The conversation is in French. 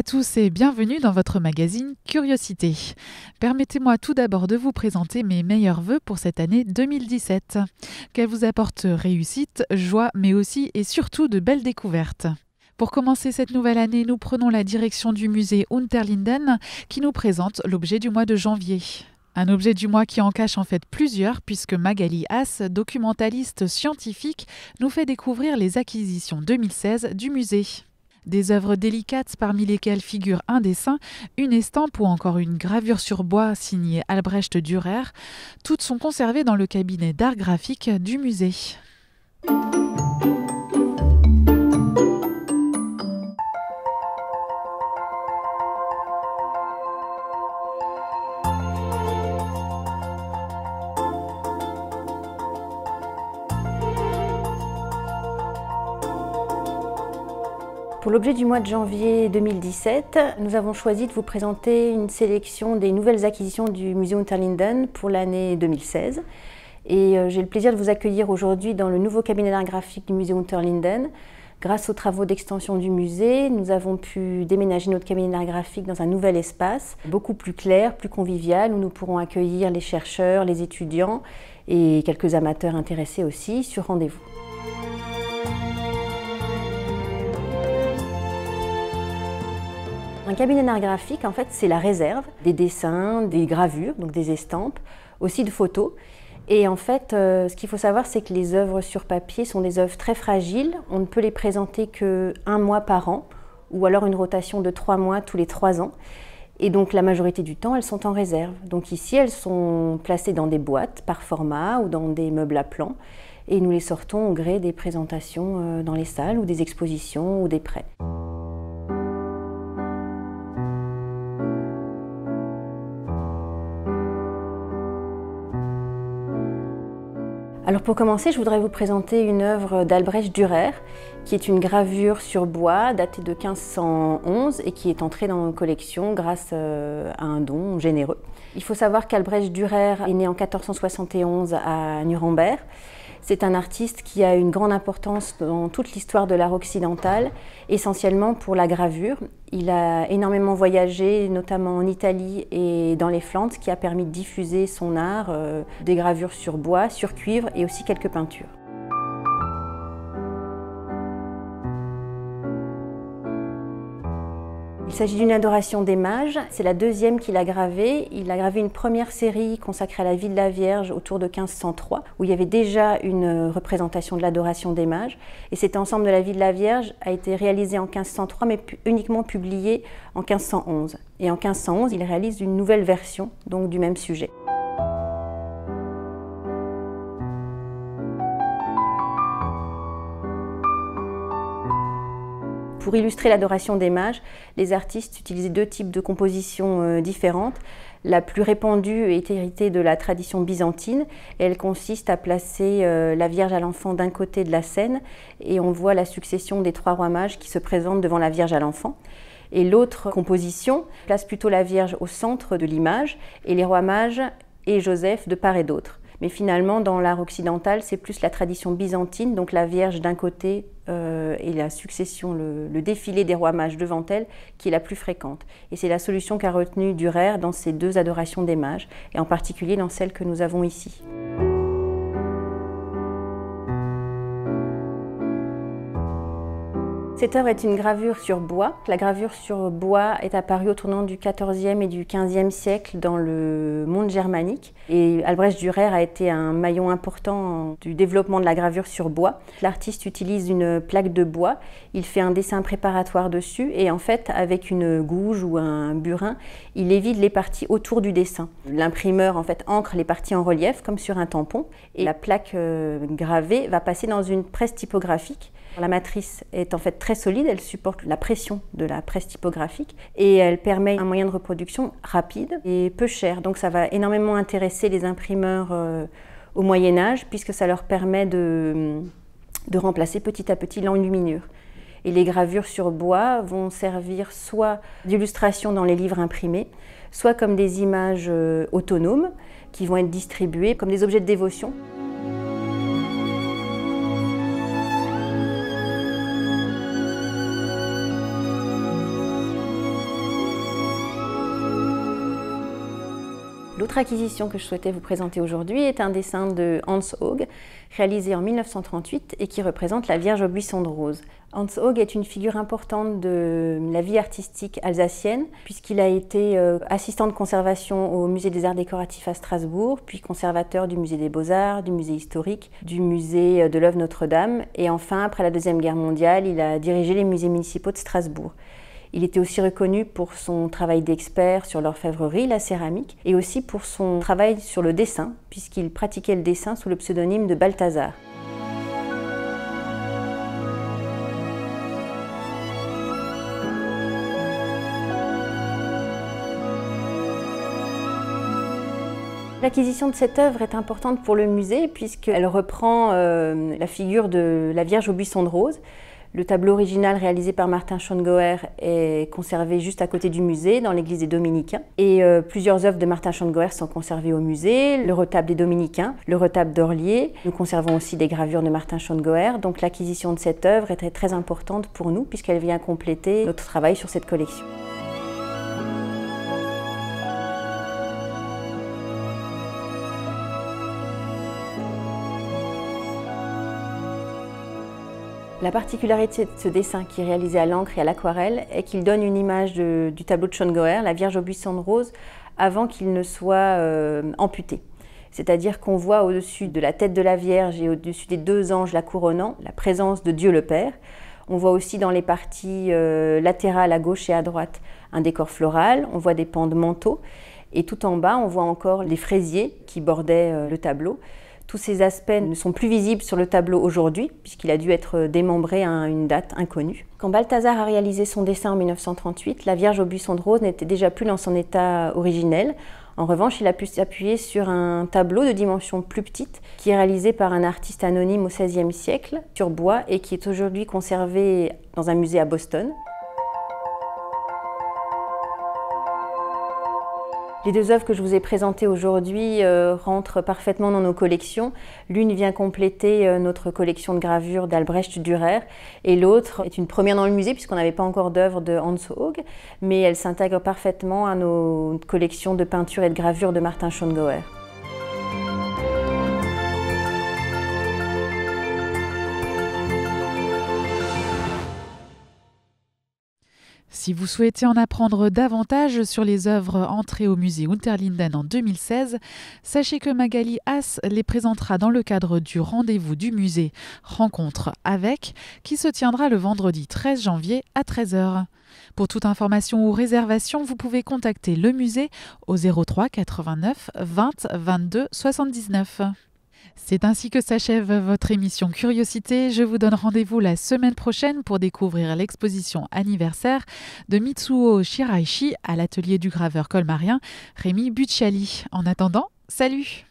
tous et bienvenue dans votre magazine Curiosité. Permettez-moi tout d'abord de vous présenter mes meilleurs vœux pour cette année 2017. Qu'elle vous apporte réussite, joie, mais aussi et surtout de belles découvertes. Pour commencer cette nouvelle année, nous prenons la direction du musée Unterlinden qui nous présente l'objet du mois de janvier. Un objet du mois qui en cache en fait plusieurs puisque Magali Haas, documentaliste scientifique, nous fait découvrir les acquisitions 2016 du musée. Des œuvres délicates parmi lesquelles figurent un dessin, une estampe ou encore une gravure sur bois signée Albrecht Dürer. Toutes sont conservées dans le cabinet d'art graphique du musée. Pour l'objet du mois de janvier 2017, nous avons choisi de vous présenter une sélection des nouvelles acquisitions du musée Unterlinden pour l'année 2016. Et j'ai le plaisir de vous accueillir aujourd'hui dans le nouveau cabinet d'art graphique du musée Unterlinden. Grâce aux travaux d'extension du musée, nous avons pu déménager notre cabinet d'art graphique dans un nouvel espace, beaucoup plus clair, plus convivial, où nous pourrons accueillir les chercheurs, les étudiants et quelques amateurs intéressés aussi sur rendez-vous. Un cabinet d'art graphique, en fait, c'est la réserve des dessins, des gravures, donc des estampes, aussi de photos. Et en fait, ce qu'il faut savoir, c'est que les œuvres sur papier sont des œuvres très fragiles. On ne peut les présenter qu'un mois par an, ou alors une rotation de 3 mois tous les 3 ans. Et donc, la majorité du temps, elles sont en réserve. Donc ici, elles sont placées dans des boîtes par format ou dans des meubles à plans. Et nous les sortons au gré des présentations dans les salles ou des expositions ou des prêts. Alors pour commencer, je voudrais vous présenter une œuvre d'Albrecht Dürer, qui est une gravure sur bois datée de 1511 et qui est entrée dans nos collections grâce à un don généreux. Il faut savoir qu'Albrecht Dürer est né en 1471 à Nuremberg. C'est un artiste qui a une grande importance dans toute l'histoire de l'art occidental, essentiellement pour la gravure. Il a énormément voyagé, notamment en Italie et dans les Flandres, ce qui a permis de diffuser son art, des gravures sur bois, sur cuivre et aussi quelques peintures. Il s'agit d'une adoration des mages, c'est la deuxième qu'il a gravée. Il a gravé une première série consacrée à la vie de la Vierge autour de 1503, où il y avait déjà une représentation de l'adoration des mages. Et cet ensemble de la vie de la Vierge a été réalisé en 1503, mais uniquement publié en 1511. Et en 1511, il réalise une nouvelle version, donc du même sujet. Pour illustrer l'adoration des mages, les artistes utilisaient 2 types de compositions différentes. La plus répandue est héritée de la tradition byzantine et elle consiste à placer la Vierge à l'enfant d'un côté de la scène et on voit la succession des 3 rois mages qui se présentent devant la Vierge à l'enfant. Et l'autre composition place plutôt la Vierge au centre de l'image et les rois mages et Joseph de part et d'autre. Mais finalement, dans l'art occidental, c'est plus la tradition byzantine, donc la Vierge d'un côté et la succession, le défilé des rois mages devant elle, qui est la plus fréquente. Et c'est la solution qu'a retenue Dürer dans ces 2 adorations des mages, et en particulier dans celle que nous avons ici. Cette œuvre est une gravure sur bois. La gravure sur bois est apparue au tournant du XIVe et du XVe siècle dans le monde germanique. Et Albrecht Dürer a été un maillon important du développement de la gravure sur bois. L'artiste utilise une plaque de bois, il fait un dessin préparatoire dessus et en fait, avec une gouge ou un burin, il évite les parties autour du dessin. L'imprimeur en fait ancre les parties en relief comme sur un tampon et la plaque gravée va passer dans une presse typographique. La matrice est en fait très solide, elle supporte la pression de la presse typographique et elle permet un moyen de reproduction rapide et peu cher. Donc ça va énormément intéresser les imprimeurs au Moyen-Âge puisque ça leur permet de remplacer petit à petit l'enluminure. Et les gravures sur bois vont servir soit d'illustration dans les livres imprimés, soit comme des images autonomes qui vont être distribuées comme des objets de dévotion. L'autre acquisition que je souhaitais vous présenter aujourd'hui est un dessin de Hans Haug, réalisé en 1938 et qui représente la Vierge au buisson de rose. Hans Haug est une figure importante de la vie artistique alsacienne, puisqu'il a été assistant de conservation au Musée des Arts Décoratifs à Strasbourg, puis conservateur du Musée des Beaux-Arts, du Musée historique, du Musée de l'Œuvre Notre-Dame, et enfin, après la Deuxième Guerre mondiale, il a dirigé les musées municipaux de Strasbourg. Il était aussi reconnu pour son travail d'expert sur l'orfèvrerie, la céramique, et aussi pour son travail sur le dessin, puisqu'il pratiquait le dessin sous le pseudonyme de Balthazar. L'acquisition de cette œuvre est importante pour le musée puisqu'elle reprend la figure de la Vierge au buisson de rose. Le tableau original réalisé par Martin Schongauer est conservé juste à côté du musée, dans l'église des Dominicains. Et plusieurs œuvres de Martin Schongauer sont conservées au musée, le retable des Dominicains, le retable d'Orlier. Nous conservons aussi des gravures de Martin Schongauer. Donc l'acquisition de cette œuvre était très importante pour nous puisqu'elle vient compléter notre travail sur cette collection. La particularité de ce dessin qui est réalisé à l'encre et à l'aquarelle est qu'il donne une image du tableau de Schongauer, la Vierge au buisson de rose, avant qu'il ne soit amputé. C'est-à-dire qu'on voit au-dessus de la tête de la Vierge et au-dessus des deux anges la couronnant, la présence de Dieu le Père. On voit aussi dans les parties latérales à gauche et à droite un décor floral, on voit des pans de manteau et tout en bas on voit encore les fraisiers qui bordaient le tableau. Tous ces aspects ne sont plus visibles sur le tableau aujourd'hui, puisqu'il a dû être démembré à une date inconnue. Quand Balthazar a réalisé son dessin en 1938, la Vierge au buisson de rose n'était déjà plus dans son état originel. En revanche, il a pu s'appuyer sur un tableau de dimension plus petite, qui est réalisé par un artiste anonyme au XVIe siècle, sur bois, et qui est aujourd'hui conservé dans un musée à Boston. Les deux œuvres que je vous ai présentées aujourd'hui rentrent parfaitement dans nos collections. L'une vient compléter notre collection de gravures d'Albrecht Dürer et l'autre est une première dans le musée puisqu'on n'avait pas encore d'œuvre de Hans Haug, mais elle s'intègre parfaitement à nos collections de peintures et de gravures de Martin Schongauer. Si vous souhaitez en apprendre davantage sur les œuvres entrées au musée Unterlinden en 2016, sachez que Magali Haas les présentera dans le cadre du rendez-vous du musée Rencontre avec, qui se tiendra le vendredi 13 janvier à 13 h. Pour toute information ou réservation, vous pouvez contacter le musée au 03 89 20 22 79. C'est ainsi que s'achève votre émission Curiosité. Je vous donne rendez-vous la semaine prochaine pour découvrir l'exposition anniversaire de Mitsuo Shiraishi à l'atelier du graveur colmarien Rémi Bucciali. En attendant, salut!